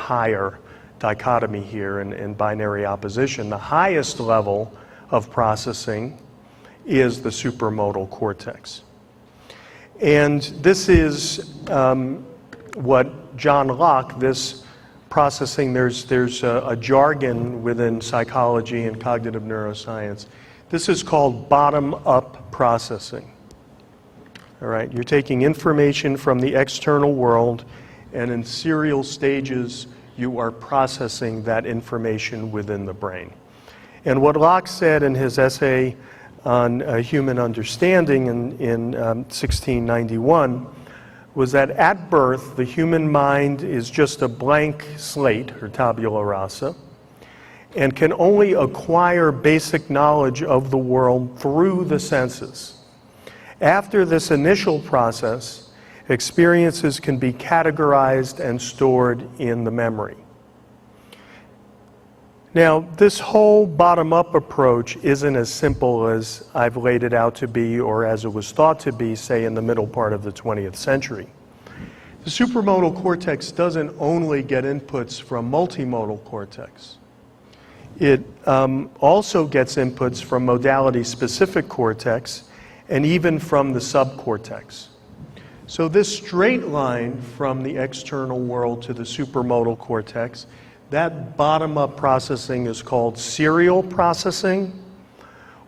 higher dichotomy here in binary opposition. The highest level of processing is the supramodal cortex. And this is what John Locke, this processing, there's a jargon within psychology and cognitive neuroscience. This is called bottom-up processing. All right, you're taking information from the external world, and in serial stages, you are processing that information within the brain. And what Locke said in his essay on human understanding in 1691 was that at birth, the human mind is just a blank slate, or tabula rasa, and can only acquire basic knowledge of the world through the senses. After this initial process, experiences can be categorized and stored in the memory. Now, this whole bottom-up approach isn't as simple as I've laid it out to be or as it was thought to be, say, in the middle part of the 20th century. The supramodal cortex doesn't only get inputs from multimodal cortex. It also gets inputs from modality-specific cortex and even from the subcortex. So this straight line from the external world to the supramodal cortex, that bottom-up processing is called serial processing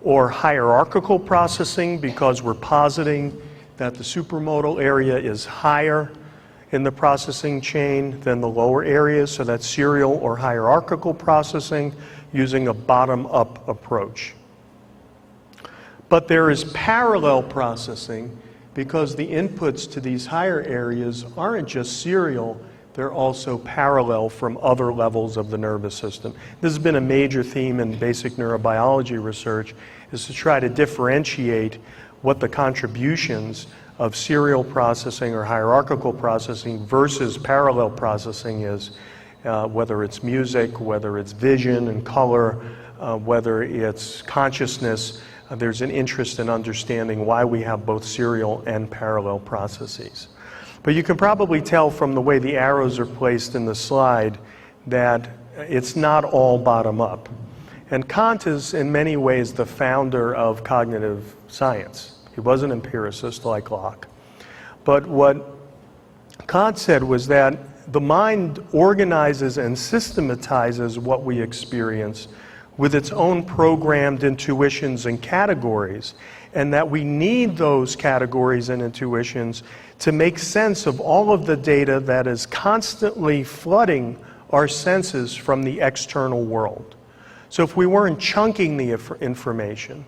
or hierarchical processing, because we're positing that the supramodal area is higher in the processing chain than the lower areas, so that's serial or hierarchical processing using a bottom-up approach. But there is parallel processing, because the inputs to these higher areas aren't just serial, they're also parallel from other levels of the nervous system. This has been a major theme in basic neurobiology research, is to try to differentiate what the contributions of serial processing or hierarchical processing versus parallel processing is, whether it's music, whether it's vision and color, whether it's consciousness. There's an interest in understanding why we have both serial and parallel processes. But you can probably tell from the way the arrows are placed in the slide that it's not all bottom-up. And Kant is in many ways the founder of cognitive science. He was an empiricist like Locke. But what Kant said was that the mind organizes and systematizes what we experience with its own programmed intuitions and categories, and that we need those categories and intuitions to make sense of all of the data that is constantly flooding our senses from the external world. So if we weren't chunking the information,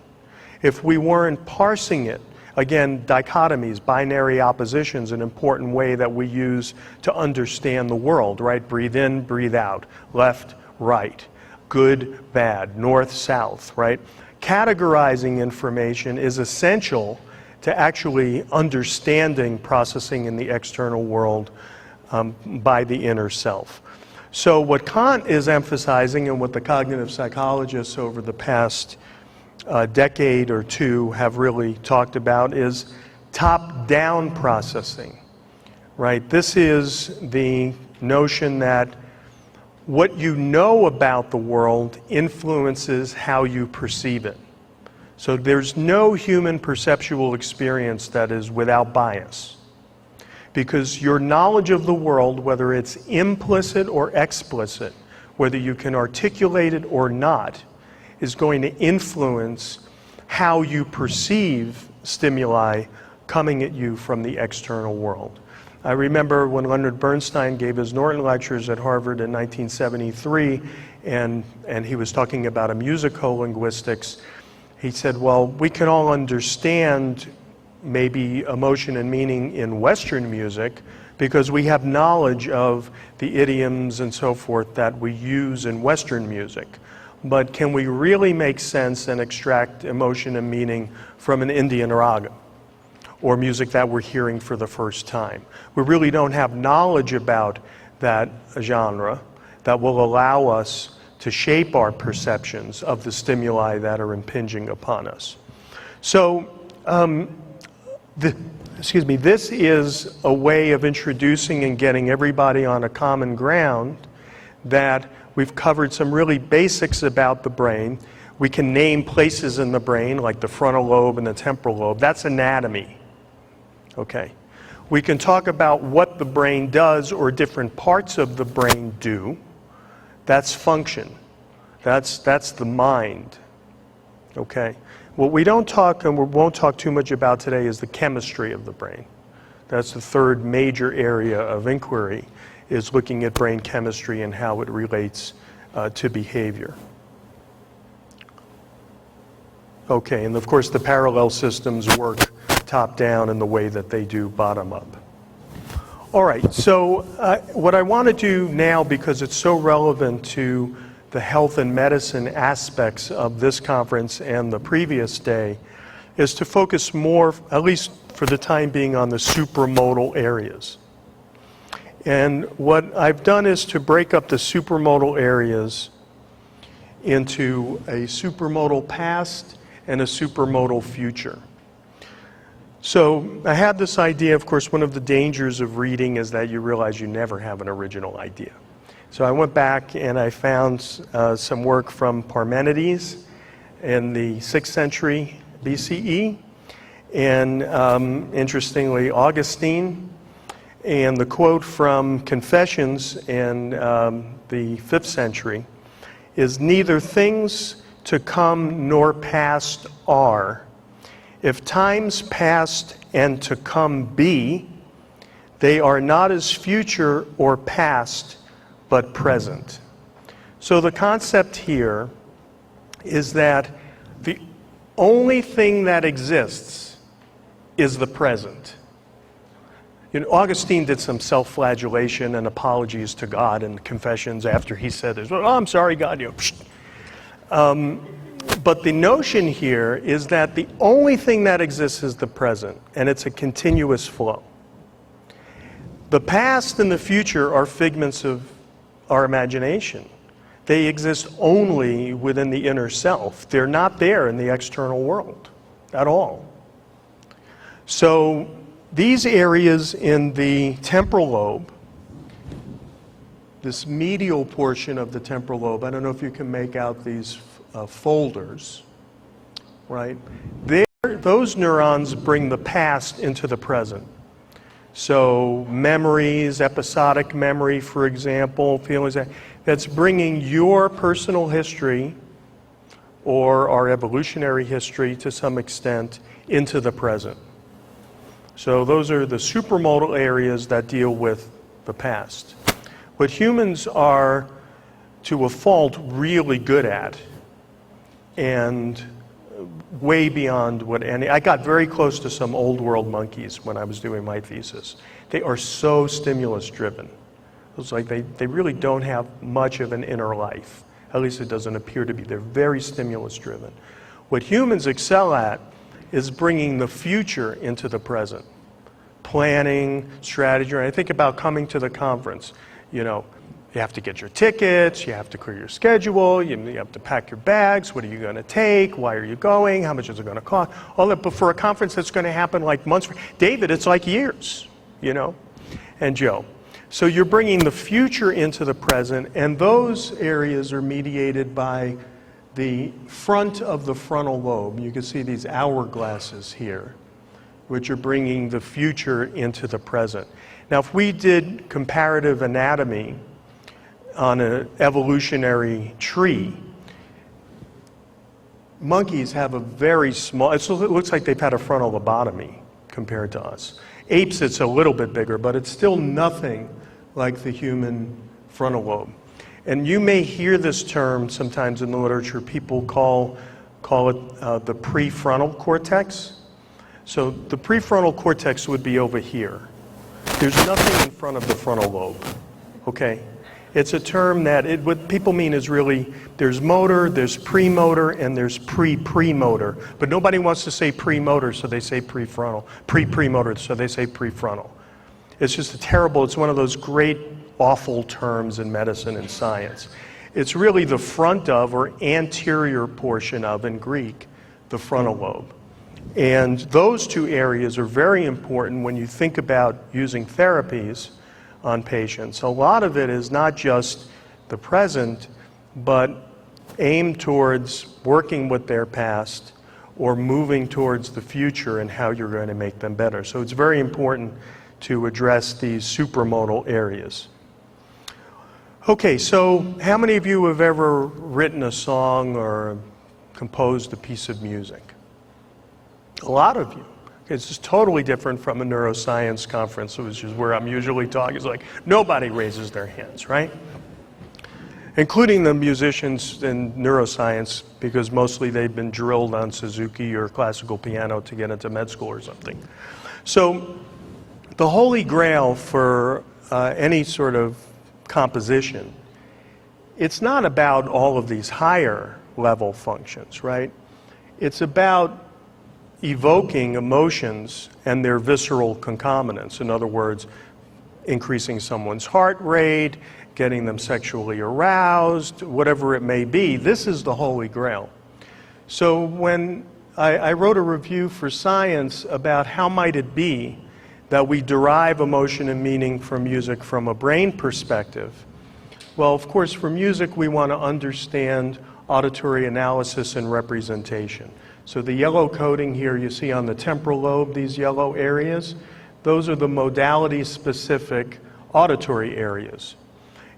if we weren't parsing it, again, dichotomies, binary oppositions, an important way that we use to understand the world, right? Breathe in, breathe out, left, right, good, bad, north, south, right? Categorizing information is essential to actually understanding processing in the external world by the inner self. So what Kant is emphasizing, and what the cognitive psychologists over the past decade or two have really talked about, is top-down processing, right? This is the notion that what you know about the world influences how you perceive it. So there's no human perceptual experience that is without bias, because your knowledge of the world, whether it's implicit or explicit, whether you can articulate it or not, is going to influence how you perceive stimuli coming at you from the external world. I remember when Leonard Bernstein gave his Norton lectures at Harvard in 1973, and he was talking about a musicolinguistics. He said, well, we can all understand maybe emotion and meaning in Western music because we have knowledge of the idioms and so forth that we use in Western music. But can we really make sense and extract emotion and meaning from an Indian raga or music that we're hearing for the first time? We really don't have knowledge about that genre that will allow us to shape our perceptions of the stimuli that are impinging upon us. So, this is a way of introducing and getting everybody on a common ground that we've covered some really basics about the brain. We can name places in the brain, like the frontal lobe and the temporal lobe. That's anatomy. Okay. We can talk about what the brain does or different parts of the brain do. That's function. That's the mind. Okay. What we don't talk and we won't talk too much about today is the chemistry of the brain. That's the third major area of inquiry, is looking at brain chemistry and how it relates to behavior. Okay, and of course the parallel systems work top down in the way that they do bottom up. All right, so what I want to do now, because it's so relevant to the health and medicine aspects of this conference and the previous day, is to focus more, at least for the time being, on the supramodal areas. And what I've done is to break up the supramodal areas into a supramodal past and a supramodal future. So I had this idea. Of course, one of the dangers of reading is that you realize you never have an original idea. So I went back and I found some work from Parmenides in the 6th century BCE, and interestingly, Augustine, and the quote from Confessions in the 5th century is, "Neither things to come nor past are. If times past and to come be, they are not as future or past, but present." So the concept here is that the only thing that exists is the present. You know, Augustine did some self-flagellation and apologies to God in Confessions after he said this. "Oh, I'm sorry, God." You know, but the notion here is that the only thing that exists is the present, and it's a continuous flow. The past and the future are figments of our imagination. They exist only within the inner self. They're not there in the external world at all. So these areas in the temporal lobe, this medial portion of the temporal lobe, I don't know if you can make out these folders, right? Those neurons bring the past into the present. So memories, episodic memory, for example, feelings, that's bringing your personal history or our evolutionary history to some extent into the present. So those are the supramodal areas that deal with the past. What humans are, to a fault, really good at, and way beyond what any... I got very close to some old world monkeys when I was doing my thesis. They are so stimulus driven. It's like they really don't have much of an inner life. At least it doesn't appear to be. They're very stimulus driven. What humans excel at is bringing the future into the present. Planning, strategy. And I think about coming to the conference. You know, you have to get your tickets, you have to clear your schedule, you have to pack your bags, what are you going to take, why are you going, how much is it going to cost, all that. But for a conference that's going to happen like months, David, it's like years, you know, and Joe. So you're bringing the future into the present, and those areas are mediated by the front of the frontal lobe. You can see these hourglasses here, which are bringing the future into the present. Now, if we did comparative anatomy on an evolutionary tree, monkeys have a very small, it looks like they've had a frontal lobotomy compared to us. Apes, it's a little bit bigger, but it's still nothing like the human frontal lobe. And you may hear this term sometimes in the literature. People call it the prefrontal cortex. So the prefrontal cortex would be over here. There's nothing in front of the frontal lobe, okay? It's a term that what people mean is really, there's motor, there's premotor, and there's premotor. But nobody wants to say premotor, so they say prefrontal. Premotor, so they say prefrontal. It's just it's one of those great awful terms in medicine and science. It's really the front of, or anterior portion of, in Greek, the frontal lobe. And those two areas are very important when you think about using therapies on patients. A lot of it is not just the present, but aim towards working with their past or moving towards the future and how you're going to make them better. So it's very important to address these supramodal areas. Okay, so how many of you have ever written a song or composed a piece of music? A lot of you. Okay, it's just totally different from a neuroscience conference, which is where I'm usually talking. It's like nobody raises their hands, right? Including the musicians in neuroscience, because mostly they've been drilled on Suzuki or classical piano to get into med school or something. So the holy grail for any sort of composition, it's not about all of these higher level functions, right? It's about evoking emotions and their visceral concomitants. In other words, increasing someone's heart rate, getting them sexually aroused, whatever it may be. This is the holy grail. So when I wrote a review for Science about how might it be that we derive emotion and meaning from music from a brain perspective. Well, of course, for music, we want to understand auditory analysis and representation. So the yellow coating here you see on the temporal lobe, these yellow areas, those are the modality-specific auditory areas.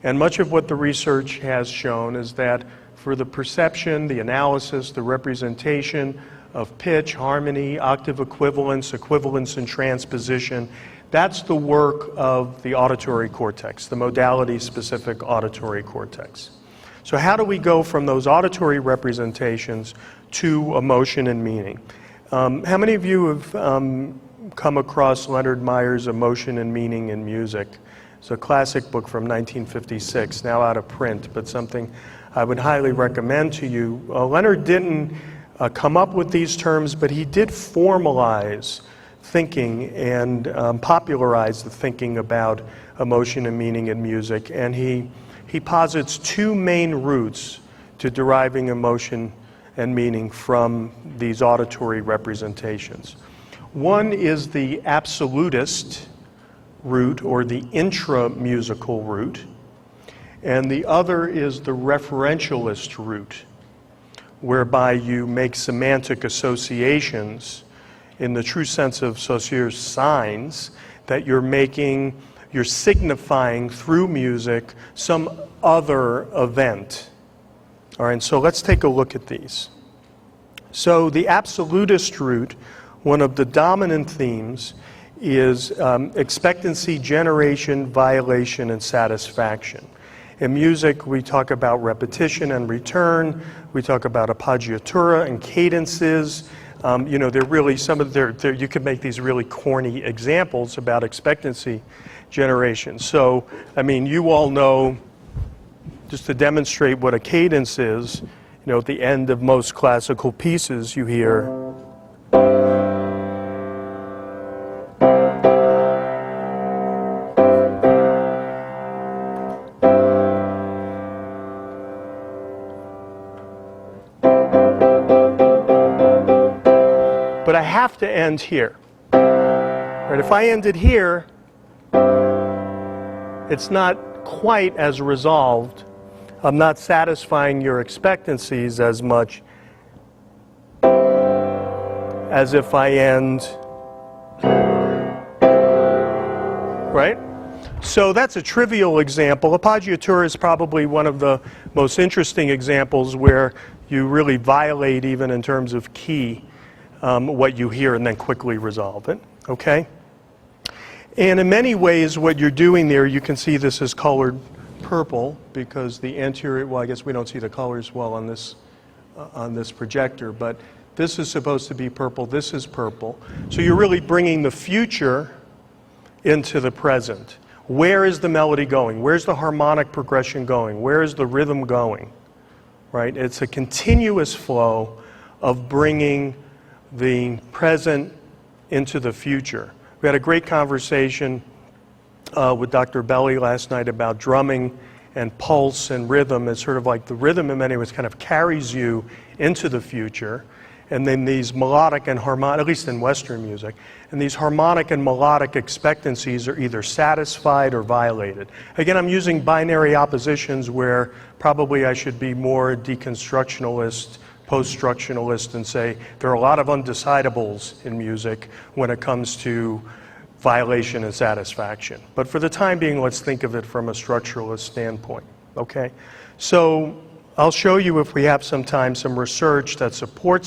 And much of what the research has shown is that for the perception, the analysis, the representation of pitch, harmony, octave equivalence, equivalence and transposition, that's the work of the auditory cortex, the modality-specific auditory cortex. So how do we go from those auditory representations to emotion and meaning? How many of you have come across Leonard Meyer's Emotion and Meaning in Music? It's a classic book from 1956, now out of print, but something I would highly recommend to you. Leonard didn't come up with these terms, but he did formalize thinking and popularize the thinking about emotion and meaning in music. And he posits two main routes to deriving emotion and meaning from these auditory representations. One is the absolutist route, or the intra-musical route, and the other is the referentialist route, whereby you make semantic associations in the true sense of Saussure's signs, that you're signifying through music some other event. All right, so let's take a look at these. So the absolutist route, one of the dominant themes is expectancy generation, violation, and satisfaction. In music, we talk about repetition and return. We talk about appoggiatura and cadences. You know, they're really some of you could make these really corny examples about expectancy generation. So, I mean, you all know, just to demonstrate what a cadence is, you know, at the end of most classical pieces, you hear. But I have to end here. Right? If I ended here, it's not quite as resolved. I'm not satisfying your expectancies as much as if I end, right? So that's a trivial example. Appoggiatura is probably one of the most interesting examples where you really violate, even in terms of key, what you hear and then quickly resolve it, okay? And in many ways, what you're doing there, you can see this is colored purple because the anterior, well, I guess we don't see the colors well on this projector, but this is supposed to be purple, this is purple. So you're really bringing the future into the present. Where is the melody going? Where's the harmonic progression going? Where is the rhythm going? Right? It's a continuous flow of bringing the present into the future. We had a great conversation with Dr. Belli last night about drumming and pulse and rhythm. It's sort of like the rhythm in many ways kind of carries you into the future. and then these melodic and harmonic, at least in Western music, and these harmonic and melodic expectancies are either satisfied or violated. Again, I'm using binary oppositions where probably I should be more deconstructionalist, post-structuralist, and say there are a lot of undecidables in music when it comes to violation and satisfaction. But for the time being, let's think of it from a structuralist standpoint, okay? So I'll show you, if we have some time, some research that supports